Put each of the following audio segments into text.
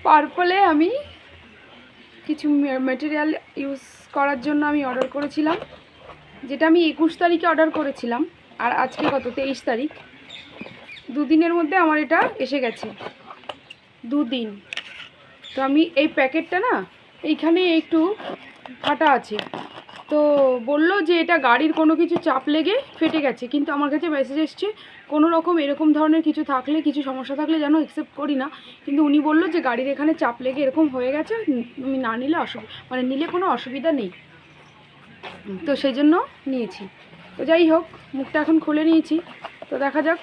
পার্পলে আমি কিছু material use করার জন্য আমি অর্ডার করেছিলাম, যেটা আমি 21 তারিখে অর্ডার করেছিলাম, আর আজকে কত 23 তারিখ। দুদিনের মধ্যে আমার এটা এসে গেছে, দুদিন। তো আমি এই প্যাকেটটা না এইখানে একটু ফাটা আছে, তো বললো যে এটা গাড়ির কোনো কিছু চাপ লেগে ফেটে গেছে, কিন্তু আমার কাছে মেসেজ এসছে কোনো রকম এরকম ধরনের কিছু থাকলে, কিছু সমস্যা থাকলে যেন অ্যাকসেপ্ট করি না। কিন্তু উনি বললো যে গাড়ির এখানে চাপ লেগে এরকম হয়ে গেছে, তুমি না নিলে নিলে কোনো অসুবিধা নেই। তো সেই জন্য নিয়েছি। তো যাই হোক, মুখটা এখন খুলে নিয়েছি, তো দেখা যাক।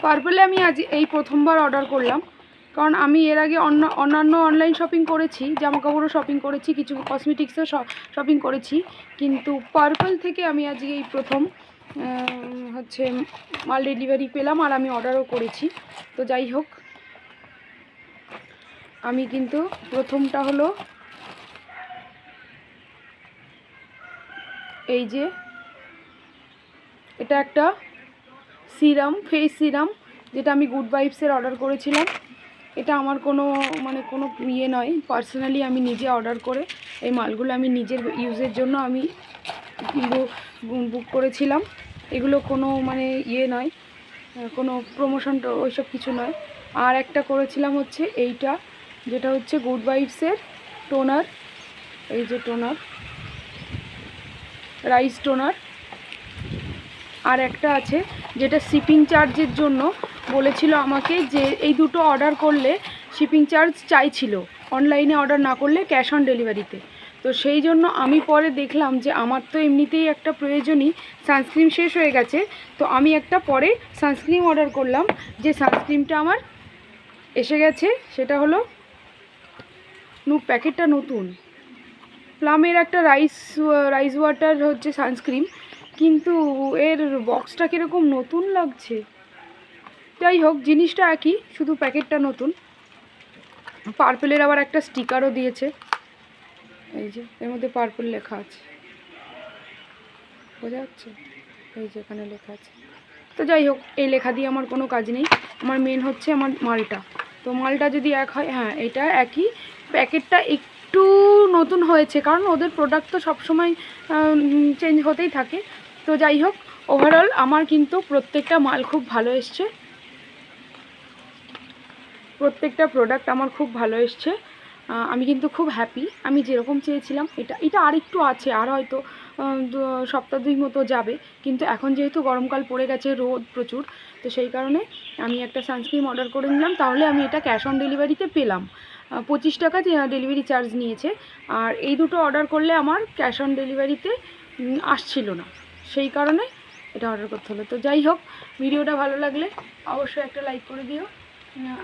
পার্পলে আমি আজ এই প্রথমবার অর্ডার করলাম, কারণ আমি এর আগে অন্যান্য অনলাইন শপিং করেছি, জামাকাপড়ও শপিং করেছি, কিছু কসমেটিক্সও শপিং করেছি, কিন্তু পার্পল থেকে আমি আজকে এই প্রথম হচ্ছে মাল ডেলিভারি পেলাম, আর আমি অর্ডারও করেছি। তো যাই হোক, আমি কিন্তু প্রথমটা হলো এই যে এটা একটা সিরাম, ফেস সিরাম, যেটা আমি গুড ভাইবসের অর্ডার করেছিলাম। এটা আমার কোনো কোনো ইয়ে নয়, পার্সোনালি আমি নিজে অর্ডার করে এই মালগুলো আমি নিজের ইউজের জন্য আমি বুক করেছিলাম। এগুলো কোনো ইয়ে নয়, কোনো প্রমোশন ওইসব কিছু নয়। আর একটা করেছিলাম হচ্ছে এইটা, যেটা হচ্ছে গুড ভাইবসের টোনার, এই যে টোনার, রাইস টোনার। আর একটা আছে যেটা শিপিং চার্জের জন্য বলেছিল আমাকে, যে এই দুটো অর্ডার করলে শিপিং চার্জ চাইছিল, অনলাইনে অর্ডার না করলে ক্যাশ অন ডেলিভারিতে। তো সেই জন্য আমি পরে দেখলাম যে আমার তো এমনিতেই একটা প্রয়োজনই সানস্ক্রিন শেষ হয়ে গেছে, তো আমি একটা পরে সানস্ক্রিন অর্ডার করলাম। যে সানস্ক্রিনটা আমার এসে গেছে সেটা হলো প্যাকেটটা নতুন, প্লামের একটা রাইস ওয়াটার হচ্ছে সানস্ক্রিন, কিন্তু এর বক্সটা কীরকম নতুন লাগছে। যাই হোক, জিনিসটা একই, শুধু প্যাকেটটা নতুন। পার্পলের আবার একটা স্টিকারও দিয়েছে, এই যে এর মধ্যে পার্পল লেখা আছে, বোঝা যাচ্ছে, এই যে এখানে লেখা আছে। তো যাই হোক, এই লেখা দিয়ে আমার কোনো কাজ নেই, আমার মেন হচ্ছে আমার মালটা। তো মালটা যদি এক হয়, হ্যাঁ এটা একই, প্যাকেটটা একটু নতুন হয়েছে, কারণ ওদের প্রোডাক্ট তো সবসময় চেঞ্জ হতেই থাকে। তো যাই হোক, ওভারঅল আমার কিন্তু প্রত্যেকটা মাল খুব ভালো এসছে, প্রত্যেকটা প্রোডাক্ট আমার খুব ভালো এসছে। আমি কিন্তু খুব হ্যাপি, আমি যেরকম চেয়েছিলাম। এটা আর একটু আছে, আর হয়তো সপ্তাহ 2 মতো যাবে, কিন্তু এখন যেহেতু গরমকাল পড়ে গেছে, রোদ প্রচুর, তো সেই কারণে আমি একটা সানস্ক্রিন অর্ডার করে নিলাম। তাহলে আমি এটা ক্যাশ অন ডেলিভারিতে পেলাম, 25 টাকা ডেলিভারি চার্জ নিয়েছে। আর এই দুটো অর্ডার করলে আমার ক্যাশ অন ডেলিভারিতে আসছিল না, সেই কারণে এটা অর্ডার করতে হলো। তো যাই হোক, ভিডিওটা ভালো লাগলে অবশ্যই একটা লাইক করে দিও।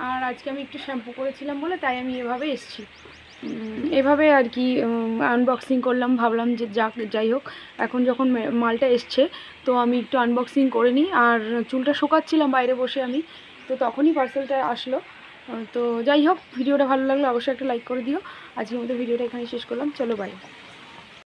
আর আজকে আমি একটু শ্যাম্পু করেছিলাম বলে তাই আমি এভাবে এসেছি, এভাবে আর কি আনবক্সিং করলাম। ভাবলাম যে যাই হোক, এখন যখন মালটা এসছে তো আমি একটু আনবক্সিং করে নিই। আর চুলটা শুকাচ্ছিলাম বাইরে বসে আমি, তো তখনই পার্সেলটা আসলো। তো যাই হোক, ভিডিওটা ভালো লাগলে অবশ্যই একটা লাইক করে দিও। আজকের মতো ভিডিওটা এখানে শেষ করলাম, চলো বাই।